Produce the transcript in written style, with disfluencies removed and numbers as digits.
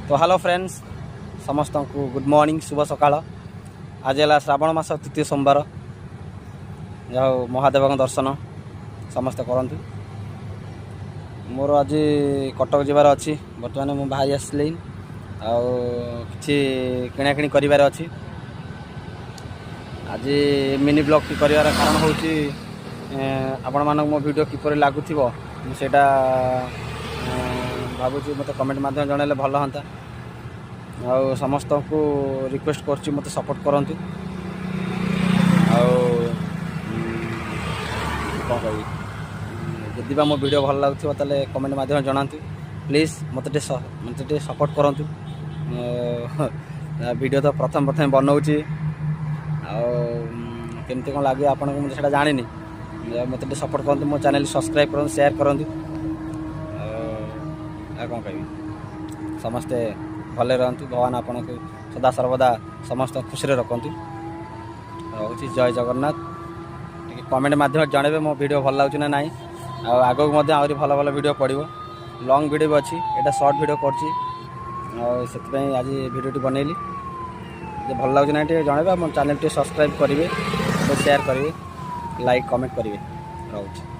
तो hello friends समस्त को गुड मॉर्निंग शुभ सकाळ। आज है श्रावण मास तृतीय सोमवार। जाओ महादेव दर्शन समस्ते करंतु। मोर आज कटक जीवार अच्छी बर्तमान मु बाहरी आसली कि किणाकिणी करार अच्छी। आज मिनी ब्लॉग टी कर कारण हूँ आपण मानक मो वीडियो किपर लगुव मुझे भावुँ मत कमेंट मध्यम जनइले भल हाँ। आ समस्त को रिक्वेस्ट कर मत सपोर्ट करूँ। कौन कह जदि मो वीडियो भल लगुव तेल कमेंट मध्यम जनातु प्लीज मत सपोर्ट करूँ। वीडियो तो प्रथम प्रथम बनाऊँगी केमती कौन लगे आपको मुझे जानी मत सपोर्ट करूँ। मो चैनल सब्सक्राइब करूँ शेयर करूँ। कौन कह समस्ते भले रहतु भगवान आपन को सदा सर्वदा समस्त खुशी रखु। रोचे जय जगन्नाथ। कमेंट मध्यम जनइबे मो वीडियो भल लगे ना नहीं। आगे आहरी भल भल वीडियो पड़ो लॉन्ग वीडियो भी अच्छी एटा शॉर्ट वीडियो कर आज वीडियो बनैली भल लगे ना जनइबे मो चैनल सब्सक्राइब करेंगे शेयर करेंगे लाइक कमेंट करेंगे। रोचे।